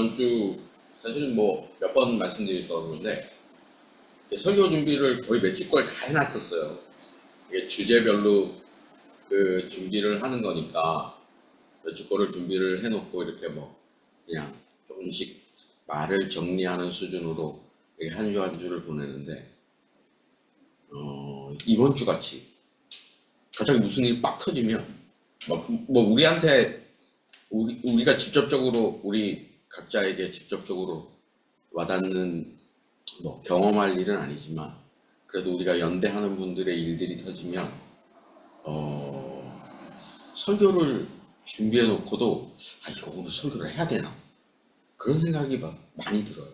이번 주 사실은 뭐 몇 번 말씀드렸었는데 설교 준비를 거의 몇 주 걸 다 해놨었어요. 이게 주제별로 그 준비를 하는 거니까 몇 주 거를 준비를 해놓고 이렇게 뭐 그냥 조금씩 말을 정리하는 수준으로 이렇게 한 주 한 주를 보내는데 이번 주 같이 갑자기 무슨 일이 빡 터지면 뭐 우리한테 우리가 직접적으로 우리 각자에게 직접적으로 와닿는 뭐 경험할 일은 아니지만 그래도 우리가 연대하는 분들의 일들이 터지면 설교를 준비해 놓고도 이거 오늘 설교를 해야 되나 그런 생각이 막 많이 들어요.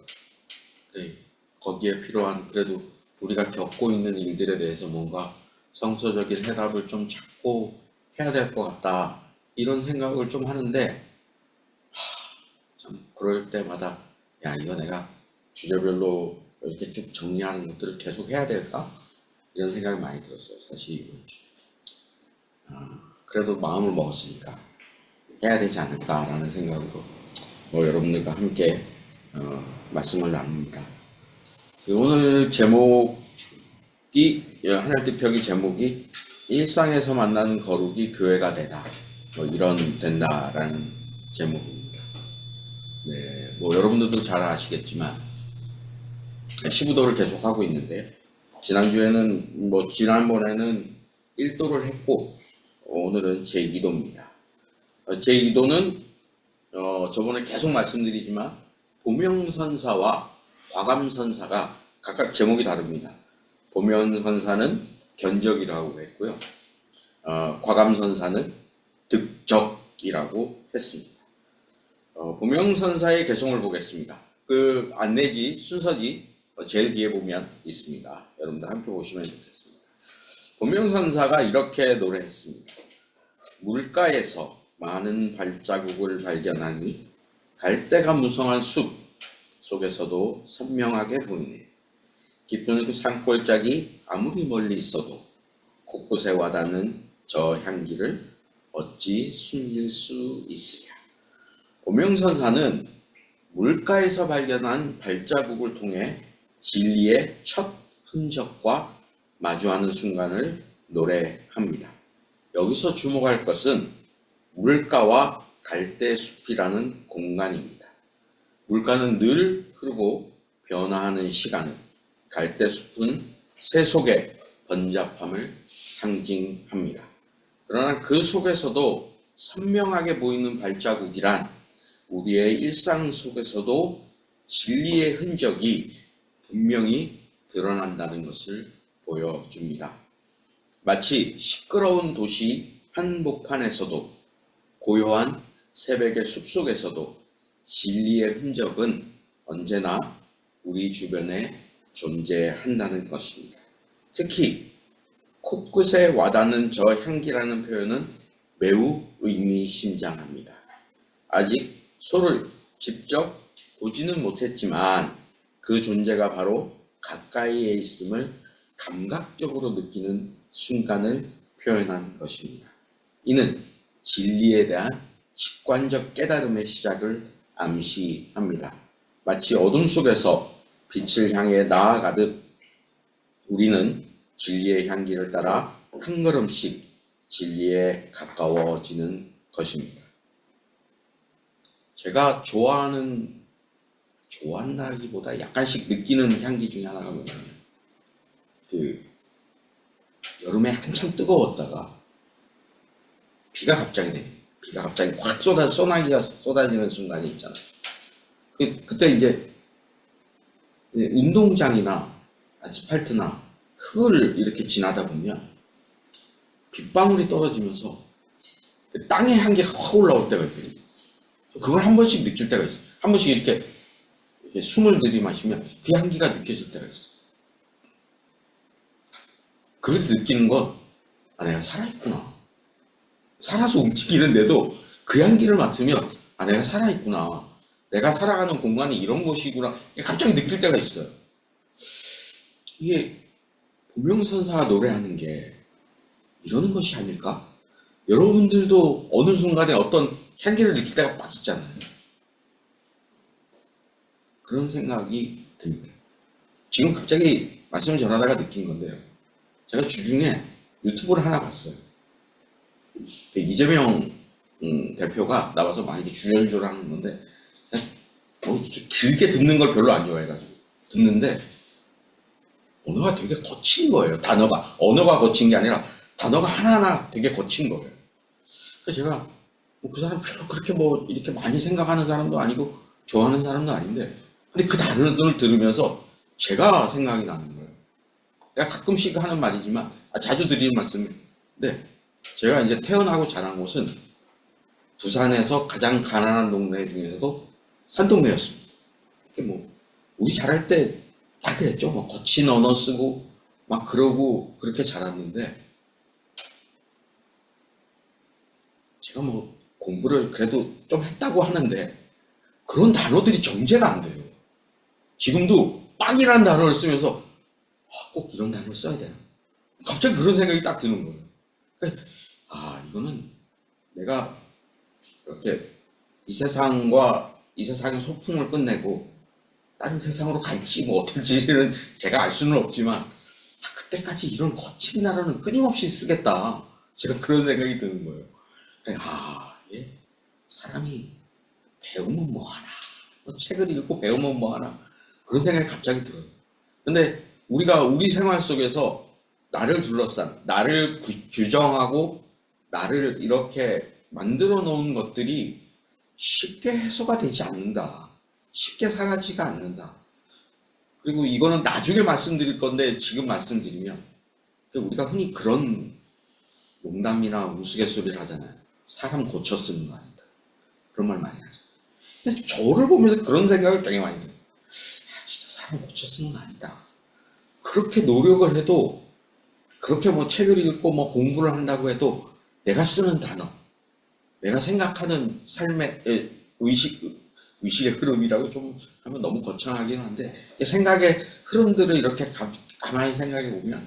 네, 거기에 필요한 그래도 우리가 겪고 있는 일들에 대해서 뭔가 성서적인 해답을 좀 찾고 해야 될 것 같다 이런 생각을 좀 하는데 참 그럴 때마다 이거 내가 주제별로 이렇게 쭉 정리하는 것들을 계속 해야 될까? 이런 생각이 많이 들었어요. 사실 이번 주. 그래도 마음을 먹었으니까 해야 되지 않을까라는 생각으로 여러분들과 함께 말씀을 나눕니다. 오늘 제목이 하늘빛 펴기 제목이 일상에서 만나는 거룩이 교회가 되다 이런 된다라는 제목입니다. 네, 여러분들도 잘 아시겠지만 시부도를 계속 하고 있는데 지난주에는 지난번에는 1도를 했고 오늘은 제2도입니다. 제2도는 저번에 계속 말씀드리지만 보명선사와 과감선사가 각각 제목이 다릅니다. 보명선사는 견적이라고 했고요. 과감선사는 득적이라고 했습니다. 보명선사의 개성을 보겠습니다. 그 안내지 순서지 제일 뒤에 보면 있습니다. 여러분들 함께 보시면 좋겠습니다. 보명선사가 이렇게 노래했습니다. 물가에서 많은 발자국을 발견하니 갈대가 무성한 숲 속에서도 선명하게 보이네. 깊은 그 산골짜기 아무리 멀리 있어도 곳곳에 와닿는 저 향기를 어찌 숨길 수 있으랴. 보명선사는 물가에서 발견한 발자국을 통해 진리의 첫 흔적과 마주하는 순간을 노래합니다. 여기서 주목할 것은 물가와 갈대숲이라는 공간입니다. 물가는 늘 흐르고 변화하는 시간을, 갈대숲은 새 속의 번잡함을 상징합니다. 그러나 그 속에서도 선명하게 보이는 발자국이란 우리의 일상 속에서도 진리의 흔적이 분명히 드러난다는 것을 보여줍니다. 마치 시끄러운 도시 한복판에서도 고요한 새벽의 숲속에서도 진리의 흔적은 언제나 우리 주변에 존재한다는 것입니다. 특히 코끝에 와닿는 저 향기라는 표현은 매우 의미심장합니다. 아직 소를 직접 보지는 못했지만 그 존재가 바로 가까이에 있음을 감각적으로 느끼는 순간을 표현한 것입니다. 이는 진리에 대한 직관적 깨달음의 시작을 암시합니다. 마치 어둠 속에서 빛을 향해 나아가듯 우리는 진리의 향기를 따라 한 걸음씩 진리에 가까워지는 것입니다. 제가 좋아한다기보다 약간씩 느끼는 향기 중에 하나가 뭐냐면 여름에 한참 뜨거웠다가 비가 갑자기 확 소나기가 쏟아지는 순간이 있잖아요. 그때 이제 운동장이나 아스팔트나 흙을 이렇게 지나다 보면 빗방울이 떨어지면서 그 땅의 향기가 확 올라올 때가 있거든요. 그걸 한 번씩 느낄 때가 있어요. 한 번씩 이렇게 숨을 들이마시면 그 향기가 느껴질 때가 있어요. 그래서 느끼는 건 내가 살아있구나. 살아서 움직이는데도 그 향기를 맡으면 내가 살아있구나. 내가 살아가는 공간이 이런 곳이구나. 갑자기 느낄 때가 있어요. 이게 보명선사가 노래하는 게 이러는 것이 아닐까? 여러분들도 어느 순간에 어떤 향기를 느낄 때가 막 있잖아요. 그런 생각이 듭니다. 지금 갑자기 말씀을 전하다가 느낀 건데요. 제가 주중에 유튜브를 하나 봤어요. 이재명 대표가 나와서 막 이렇게 주연주를 하는 건데, 길게 듣는 걸 별로 안 좋아해가지고 듣는데 언어가 되게 거친 거예요. 언어가 거친 게 아니라 단어가 하나하나 되게 거친 거예요. 그래서 제가 그 사람 별로 그렇게 뭐 이렇게 많이 생각하는 사람도 아니고 좋아하는 사람도 아닌데, 근데 그 단어들을 들으면서 제가 생각이 나는 거예요. 제가 가끔씩 하는 말이지만, 자주 드리는 말씀인데, 제가 이제 태어나고 자란 곳은 부산에서 가장 가난한 동네 중에서도 산동네였습니다. 뭐 우리 자랄 때 다 그랬죠. 뭐 거친 언어 쓰고 막 그러고 그렇게 자랐는데, 제가 뭐 공부를 그래도 좀 했다고 하는데 그런 단어들이 정제가 안 돼요. 지금도 빵이라는 단어를 쓰면서 꼭 이런 단어를 써야 되나? 갑자기 그런 생각이 딱 드는 거예요. 그러니까 이거는 내가 이렇게 이 세상의 소풍을 끝내고 다른 세상으로 갈지 뭐 어떨지는 제가 알 수는 없지만, 그때까지 이런 거친 단어는 끊임없이 쓰겠다. 제가 그런 생각이 드는 거예요. 사람이 배우면 뭐하나, 책을 읽고 배우면 뭐하나, 그런 생각이 갑자기 들어요. 근데 우리가 우리 생활 속에서 나를 둘러싼, 나를 규정하고 나를 이렇게 만들어 놓은 것들이 쉽게 해소가 되지 않는다. 쉽게 사라지가 않는다. 그리고 이거는 나중에 말씀드릴 건데 지금 말씀드리면, 우리가 흔히 그런 농담이나 우스갯소리를 하잖아요. 사람 고쳐 쓰는 거 아니다. 그런 말 많이 하죠. 근데 저를 보면서 그런 생각을 되게 많이 들어요. 진짜 사람 고쳐 쓰는 거 아니다. 그렇게 노력을 해도, 그렇게 뭐 책을 읽고 뭐 공부를 한다고 해도 내가 쓰는 단어, 내가 생각하는 삶의 의식의 흐름이라고 좀 하면 너무 거창하긴 한데, 생각의 흐름들을 이렇게 가만히 생각해 보면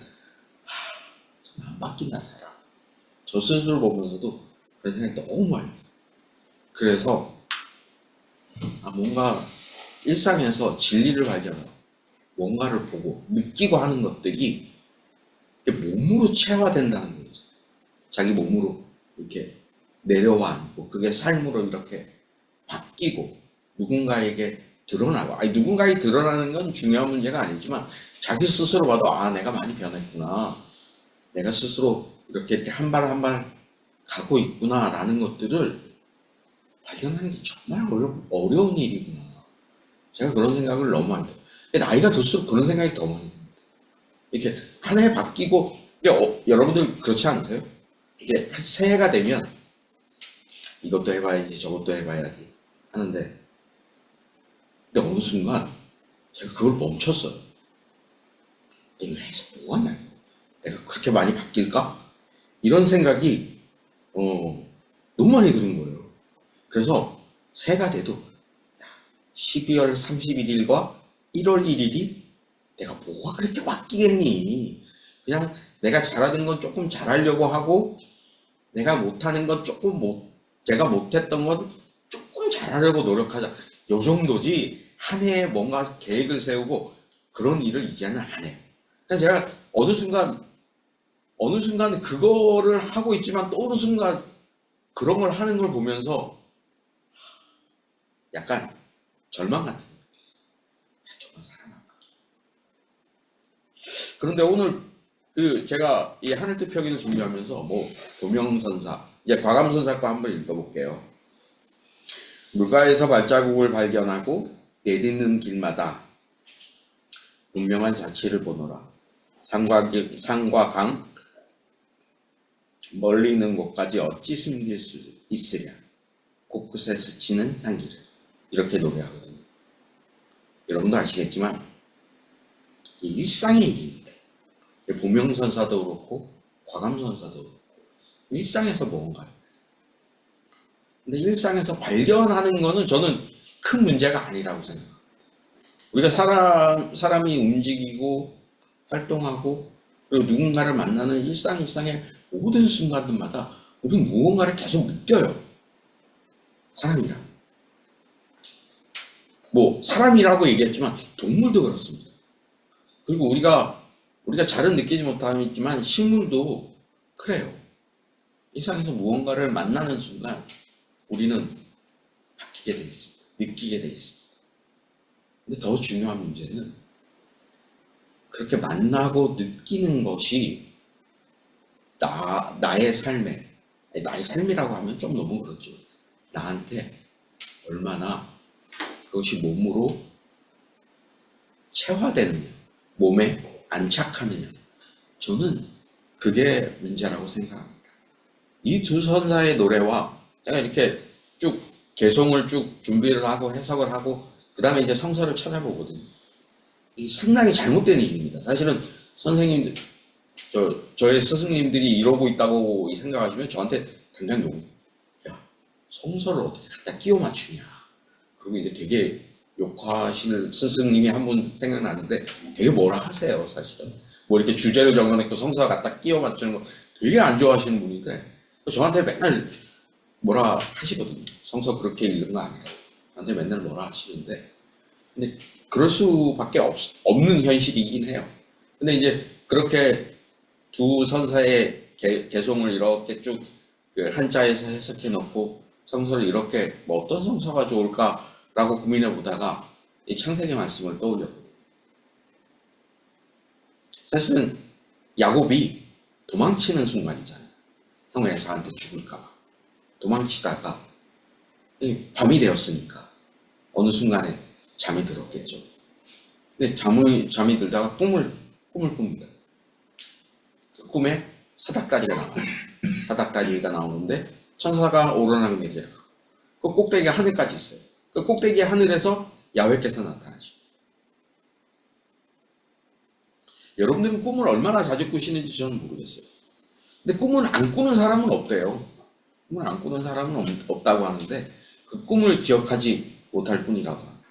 정말 안 바뀐다 사람. 저 스스로 보면서도 그런 생각이 너무 많이 들어요. 그래서 뭔가 일상에서 진리를 발견하고 뭔가를 보고 느끼고 하는 것들이 몸으로 체화된다는 거죠. 자기 몸으로 이렇게 내려와 앉고 그게 삶으로 이렇게 바뀌고 누군가에게 드러나고, 누군가에게 드러나는 건 중요한 문제가 아니지만 자기 스스로 봐도 내가 많이 변했구나, 내가 스스로 이렇게 한 발 한 발 가고 있구나 라는 것들을 발견하는 게 정말 어려운 일이구나. 제가 그런 생각을 너무 많이 해요. 나이가 들수록 그런 생각이 더 많이 듭니다. 이렇게 한 해 바뀌고, 여러분들 그렇지 않으세요? 이게 새해가 되면 이것도 해봐야지 저것도 해봐야지 하는데, 근데 어느 순간 제가 그걸 멈췄어요. 이거 해서 뭐하냐, 내가 그렇게 많이 바뀔까? 이런 생각이 너무 많이 드는 거예요. 그래서 새해가 돼도 12월 31일과 1월 1일이 내가 뭐가 그렇게 바뀌겠니? 그냥 내가 잘하는 건 조금 잘하려고 하고, 내가 못하는 건 제가 못했던 건 조금 잘하려고 노력하자. 요 정도지, 한 해에 뭔가 계획을 세우고 그런 일을 이제는 안 해요. 그러니까 제가 어느 순간 그거를 하고 있지만 또 어느 순간 그런 걸 하는 걸 보면서 약간 절망 같은 거 느꼈어요. 정말 사람 안 바뀌어. 그런데 오늘 제가 이 하늘뜻 표기를 준비하면서 도명선사, 이제 과감선사과 한번 읽어볼게요. 물가에서 발자국을 발견하고 내딛는 길마다 분명한 자취를 보노라. 산과 강 멀리 있는 곳까지 어찌 숨길 수 있으랴. 곳곳에 스치는 향기를. 이렇게 노래하거든요. 여러분도 아시겠지만 이 일상의 일입니다. 보명선사도 그렇고 과감선사도 그렇고 일상에서 뭔가요. 근데 일상에서 발견하는 거는 저는 큰 문제가 아니라고 생각합니다. 우리가 사람이 움직이고 활동하고 그리고 누군가를 만나는 일상의 모든 순간들마다 우리는 무언가를 계속 느껴요. 사람이랑. 뭐 사람이라고 얘기했지만 동물도 그렇습니다. 그리고 우리가 잘은 느끼지 못하지만 식물도 그래요. 일상에서 무언가를 만나는 순간 우리는 바뀌게 돼 있습니다. 느끼게 돼 있습니다. 근데 더 중요한 문제는 그렇게 만나고 느끼는 것이 나의 삶이라고 하면 좀 너무 그렇죠. 나한테 얼마나 그것이 몸으로 체화되느냐, 몸에 안착하느냐. 저는 그게 문제라고 생각합니다. 이 두 선사의 노래와 제가 이렇게 쭉 개송을 쭉 준비를 하고 해석을 하고 그 다음에 이제 성서를 찾아보거든요. 이 상당히 잘못된 일입니다. 사실은 선생님들, 저의 스승님들이 이러고 있다고 생각하시면 저한테 당장 야, 성서를 어떻게 갖다 끼워 맞추냐. 그리고 이제 되게 욕하시는 스승님이 한 분 생각나는데 되게 뭐라 하세요, 사실은. 뭐 이렇게 주제를 정해놓고 성서 갖다 끼워 맞추는 거 되게 안 좋아하시는 분인데 저한테 맨날 뭐라 하시거든요. 성서 그렇게 읽는 거 아니라고. 저한테 맨날 뭐라 하시는데 근데 그럴 수밖에 없는 현실이긴 해요. 근데 이제 그렇게 두 선사의 개송을 이렇게 쭉 그 한자에서 해석해 놓고 성서를 이렇게 뭐 어떤 성서가 좋을까라고 고민해 보다가 이 창세기 말씀을 떠올렸거든요. 사실은 야곱이 도망치는 순간이잖아요. 형 에사한테 죽을까봐 도망치다가 밤이 되었으니까 어느 순간에 잠이 들었겠죠. 근데 잠이 들다가 꿈을 꿉니다. 그 꿈에 사닥다리가 나와요. 사닥다리가 나오는데 천사가 오르락 내리락. 그 꼭대기가 하늘까지 있어요. 그 꼭대기 하늘에서 야훼께서 나타나시죠. 여러분들은 꿈을 얼마나 자주 꾸시는지 저는 모르겠어요. 근데 꿈을 안 꾸는 사람은 없대요. 꿈을 안 꾸는 사람은 없다고 하는데 그 꿈을 기억하지 못할 뿐이라고 합니다.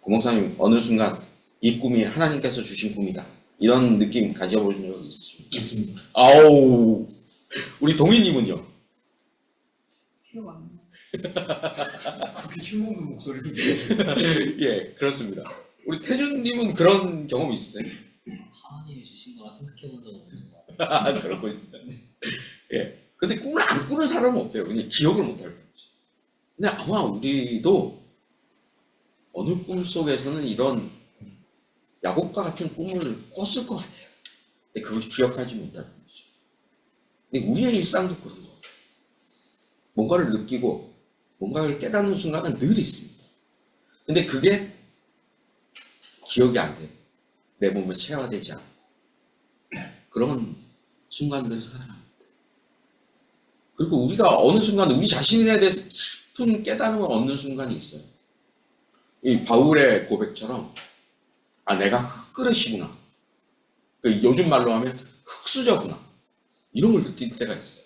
고목사님 어느 순간 이 꿈이 하나님께서 주신 꿈이다. 이런 느낌 가져보신 적 있으십니까? 있습니다. 아우, 우리 동희님은요? 기억 안 나. 그렇게 힘없는 목소리를 예, 그렇습니다. 우리 태준님은 그런 경험 있으세요? 하나님이 주신 거라 생각해본 적은 없는 것 같아요. 아, 그렇군요. 예. 근데 꿈을 안 꾸는 사람은 없대요. 그냥 기억을 못할 뿐이지. 근데 아마 우리도 어느 꿈 속에서는 이런 야곱과 같은 꿈을 꿨을 것 같아요. 근데 그걸 기억하지 못할 뿐이죠. 근데 우리의 일상도 그런 것 같아요. 뭔가를 느끼고 뭔가를 깨닫는 순간은 늘 있습니다. 근데 그게 기억이 안 돼요. 내 몸에 체화되지 않고 그런 순간들을 살아갑니다. 그리고 우리가 어느 순간 우리 자신에 대해서 깊은 깨달음을 얻는 순간이 있어요. 이 바울의 고백처럼 내가 흙그릇이구나. 요즘 말로 하면 흙수저구나. 이런 걸 느낄 때가 있어요.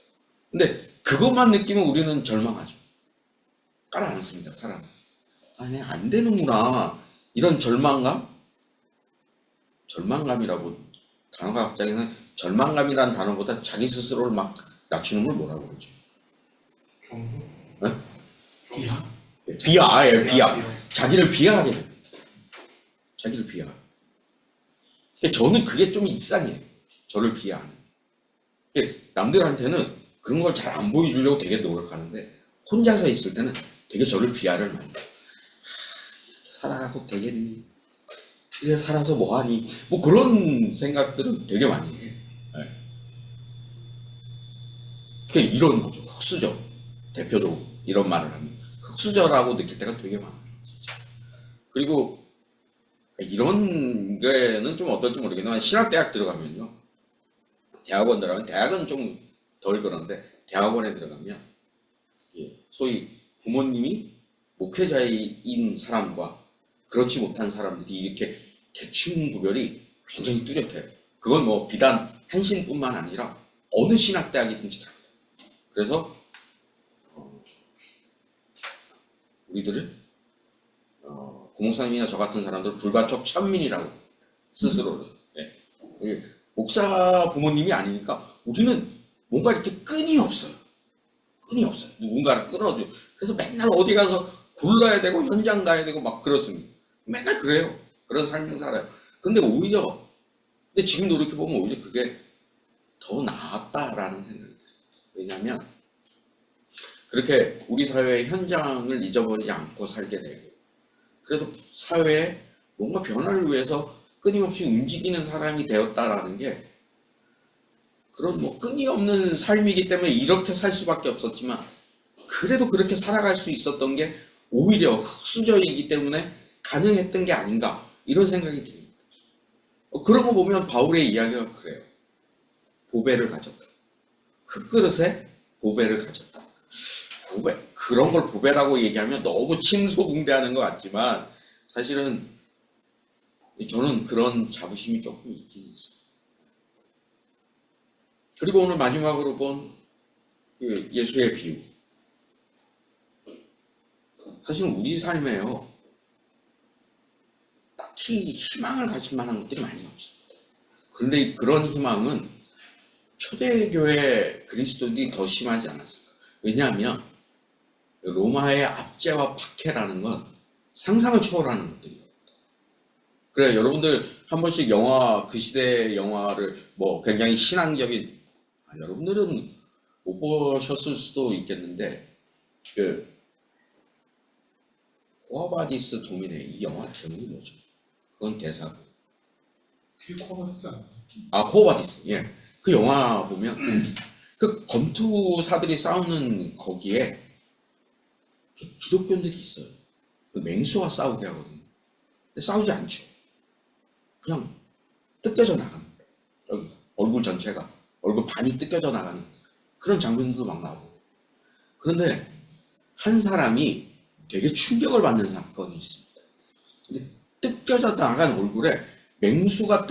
근데 그것만 느끼면 우리는 절망하죠. 깔아앉습니다, 사람은. 내가 안 되는구나. 이런 절망감이라고 단어가 갑자기 절망감이라는 단어보다 자기 스스로를 막 낮추는 걸 뭐라고 그러죠? 경고? 네? 비하? 비하. 자기를 비하하게 됩니다. 자기를 비하하게. 저는 그게 좀 이상해요. 저를 비하하는. 남들한테는 그런 걸 잘 안 보여주려고 되게 노력하는데 혼자서 있을 때는 되게 저를 비하를 많이 해요. 살아가고 되겠니? 그래 살아서 뭐하니? 뭐 그런 생각들은 되게 많이 해요. 네. 이런 거죠. 흙수저. 대표적으로 이런 말을 하면 흙수저라고 느낄 때가 되게 많아요. 진짜. 그리고 이런 거는 좀 어떨지 모르겠지만 신학대학 들어가면요. 대학원 들어가면 대학은 좀 덜 그런데 대학원에 들어가면 소위 부모님이 목회자인 사람과 그렇지 못한 사람들이 이렇게 계층 구별이 굉장히 뚜렷해요. 그건 뭐 비단 한신뿐만 아니라 어느 신학대학이든지 다. 그래서 우리들을 고목사님이나 저 같은 사람들 불가촉 천민이라고 스스로를 목사 부모님이 아니니까 우리는 뭔가 이렇게 끈이 없어요. 누군가를 끌어줘. 그래서 맨날 어디 가서 굴러야 되고 현장 가야 되고 막 그렇습니다. 맨날 그래요. 그런 삶을 살아요. 근데 지금 돌이켜보면 오히려 그게 더 나았다라는 생각이 들어요. 왜냐하면 그렇게 우리 사회의 현장을 잊어버리지 않고 살게 되고, 그래도 사회에 뭔가 변화를 위해서 끊임없이 움직이는 사람이 되었다라는 게, 그런 뭐 끊임없는 삶이기 때문에 이렇게 살 수밖에 없었지만, 그래도 그렇게 살아갈 수 있었던 게 오히려 흙수저이기 때문에 가능했던 게 아닌가, 이런 생각이 듭니다. 그런 거 보면 바울의 이야기가 그래요. 보배를 가졌다. 흙그릇에 보배를 가졌다. 보배, 그런 걸 보배라고 얘기하면 너무 침소붕대하는 것 같지만 사실은 저는 그런 자부심이 조금 있긴 있어요. 그리고 오늘 마지막으로 본 그 예수의 비유. 사실은 우리 삶에요, 딱히 희망을 가질 만한 것들이 많이 없습니다. 그런데 그런 희망은 초대교회 그리스도인들이 더 심하지 않았을까. 왜냐하면 로마의 압제와 박해라는 건 상상을 초월하는 것들이에요. 그래, 여러분들 한 번씩 영화, 그 시대의 영화를 뭐 굉장히 신앙적인, 여러분들은 못 보셨을 수도 있겠는데, 그 코아바디스 도미네, 이 영화 제목이 뭐죠? 그건 대사고. 퀴커버스 아니야? 코아바디스. 예. 그 영화 보면 그 검투사들이 싸우는 거기에 기독교인들이 있어요. 맹수와 싸우게 하거든요. 근데 싸우지 않죠. 그냥 뜯겨져 나갑니다. 여기 얼굴 전체가, 얼굴 반이 뜯겨져 나가는 그런 장면들도 막 나오고. 그런데 한 사람이 되게 충격을 받는 사건이 있습니다. 근데 뜯겨져 나간 얼굴에 맹수가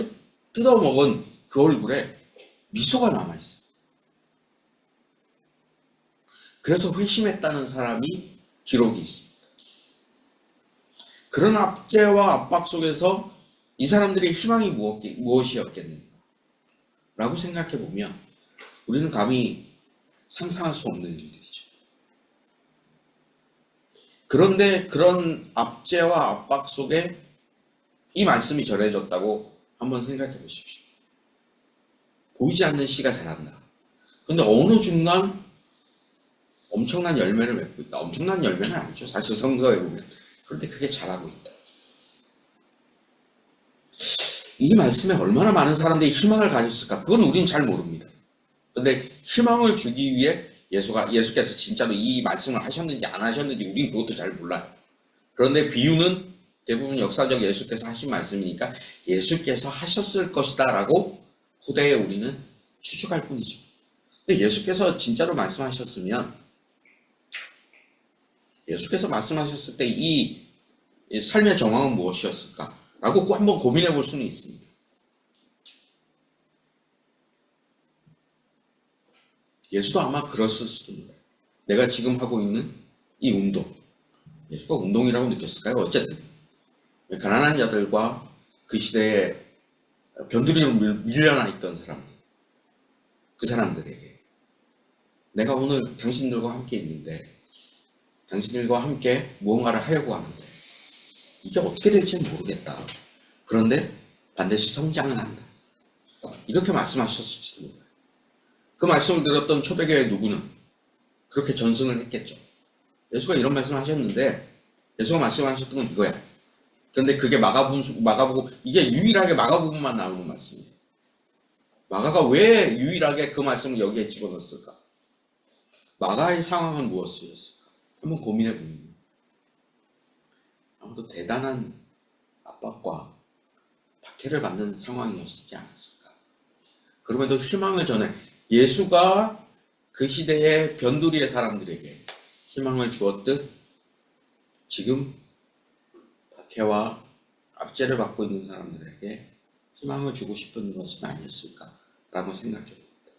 뜯어먹은 그 얼굴에 미소가 남아있어요. 그래서 회심했다는 사람이 기록이 있습니다. 그런 압제와 압박 속에서 이 사람들의 희망이 무엇이었겠는가 라고 생각해 보면 우리는 감히 상상할 수 없는 일들이죠. 그런데 그런 압제와 압박 속에 이 말씀이 전해졌다고 한번 생각해 보십시오. 보이지 않는 씨가 자란다. 근데 어느 순간 엄청난 열매를 맺고 있다. 엄청난 열매는 아니죠. 사실 성서에 보면. 그런데 그게 자라고 있다. 이 말씀에 얼마나 많은 사람들이 희망을 가졌을까? 그건 우린 잘 모릅니다. 근데 희망을 주기 위해 예수께서 진짜로 이 말씀을 하셨는지 안 하셨는지 우린 그것도 잘 몰라요. 그런데 비유는 대부분 역사적 예수께서 하신 말씀이니까 예수께서 하셨을 것이다 라고 후대에 우리는 추측할 뿐이죠. 근데 예수께서 진짜로 말씀하셨으면, 예수께서 말씀하셨을 때 이 삶의 정황은 무엇이었을까 라고 한번 고민해 볼 수는 있습니다. 예수도 아마 그랬을 수도 있어요. 내가 지금 하고 있는 이 운동, 예수가 운동이라고 느꼈을까요? 어쨌든 가난한 자들과 그 시대에 변두리로 밀려나 있던 사람들, 그 사람들에게 내가 오늘 당신들과 함께 있는데 당신들과 함께 무언가를 하려고 하는데 이게 어떻게 될지는 모르겠다. 그런데 반드시 성장은 한다. 이렇게 말씀하셨을지도 몰라요. 그 말씀을 들었던 초대교회 누구는 그렇게 전승을 했겠죠. 예수가 이런 말씀을 하셨는데 예수가 말씀하셨던 건 이거야. 그런데 그게 마가복음, 이게 유일하게 마가복음만 나오는 말씀이에요. 마가가 왜 유일하게 그 말씀을 여기에 집어넣었을까? 마가의 상황은 무엇이었을까? 한번 고민해 보면 아무도 대단한 압박과 박해를 받는 상황이었지 않았을까? 그럼에도 희망을 전해 예수가 그 시대의 변두리의 사람들에게 희망을 주었듯 지금 박해와 압제를 받고 있는 사람들에게 희망을 주고 싶은 것은 아니었을까라고 생각해 봅니다.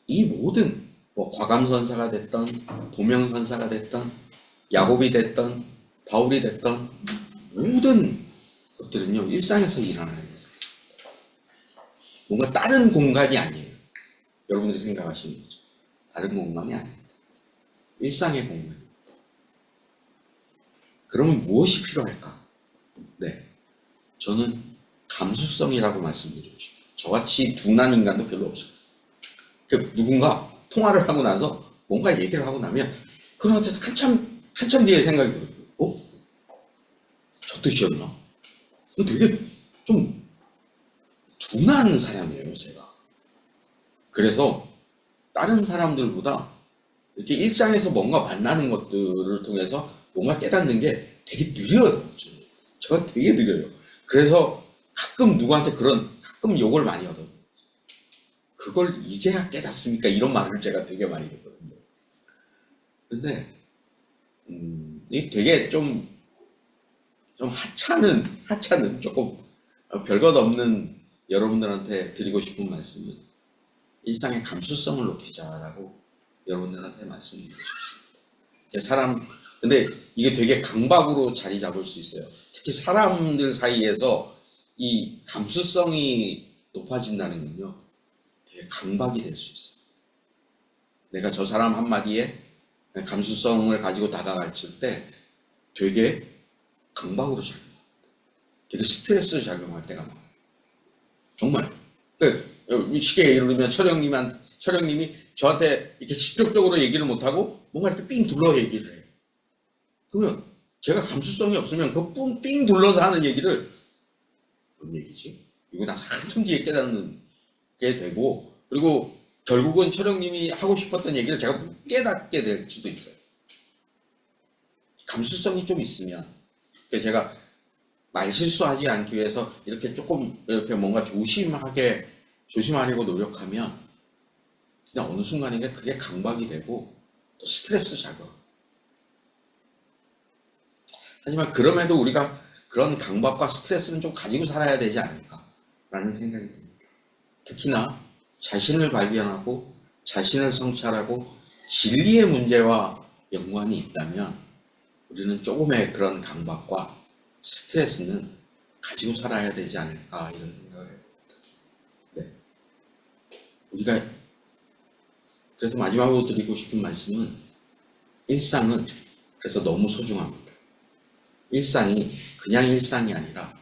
이 모든 과감선사가 됐던 도명선사가 됐던 야곱이 됐던 바울이 됐던 모든 것들은요 일상에서 일어나는 거예요. 뭔가 다른 공간이 아니에요. 여러분들이 생각하시는 거죠. 다른 공간이 아닙니다. 일상의 공간. 그러면 무엇이 필요할까? 네, 저는 감수성이라고 말씀드리고 싶어요. 저같이 둔한 인간도 별로 없어요. 누군가 통화를 하고 나서 뭔가 얘기를 하고 나면 그러면서 한참 뒤에 생각이 들어요. 저 뜻이었나? 되게 좀 둔한 사람이에요, 제가. 그래서 다른 사람들보다 이렇게 일상에서 뭔가 만나는 것들을 통해서 뭔가 깨닫는 게 되게 느려요. 제가 되게 느려요. 그래서 가끔 누구한테 가끔 욕을 많이 하더라고요. 그걸 이제야 깨닫습니까? 이런 말을 제가 되게 많이 했거든요. 근데 이게 되게 좀 하찮은 조금 별것 없는 여러분들한테 드리고 싶은 말씀은 일상의 감수성을 높이자라고 여러분들한테 말씀드리고 싶습니다. 근데 이게 되게 강박으로 자리 잡을 수 있어요. 특히 사람들 사이에서 이 감수성이 높아진다는 건요, 되게 강박이 될 수 있어요. 내가 저 사람 한마디에 감수성을 가지고 다가갔을 때 되게 강박으로 작용해요. 되게 스트레스 작용할 때가 많아요. 정말. 쉽게 예를 들면 철영님이 저한테 이렇게 직접적으로 얘기를 못하고 뭔가 이렇게 삥 둘러 얘기를 해요. 그러면 제가 감수성이 없으면 그 삥 둘러서 하는 얘기를 뭔 얘기지? 이거 나서 한참 뒤에 깨닫는 게 되고, 그리고 결국은 철영님이 하고 싶었던 얘기를 제가 못 깨닫게 될 수도 있어요. 감수성이 좀 있으면. 그래서 제가 말실수하지 않기 위해서 이렇게 조금 이렇게 뭔가 조심하려고 노력하면 그냥 어느 순간인가 그게 강박이 되고 또 스트레스 작용. 하지만 그럼에도 우리가 그런 강박과 스트레스는 좀 가지고 살아야 되지 않을까라는 생각이 듭니다. 특히나 자신을 발견하고 자신을 성찰하고 진리의 문제와 연관이 있다면 우리는 조금의 그런 강박과 스트레스는 가지고 살아야 되지 않을까 이런 생각을 해봅니다. 네. 우리가 그래서 마지막으로 드리고 싶은 말씀은 일상은 그래서 너무 소중합니다. 일상이 그냥 일상이 아니라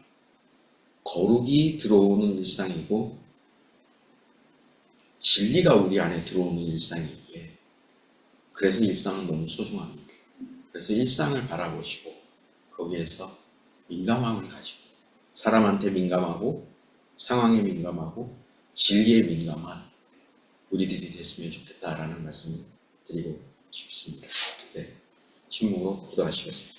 거룩이 들어오는 일상이고 진리가 우리 안에 들어오는 일상이기에 그래서 일상은 너무 소중합니다. 그래서 일상을 바라보시고 거기에서 민감함을 가지고 사람한테 민감하고 상황에 민감하고 진리에 민감한 우리들이 됐으면 좋겠다라는 말씀을 드리고 싶습니다. 네, 침묵으로 기도하시겠습니다.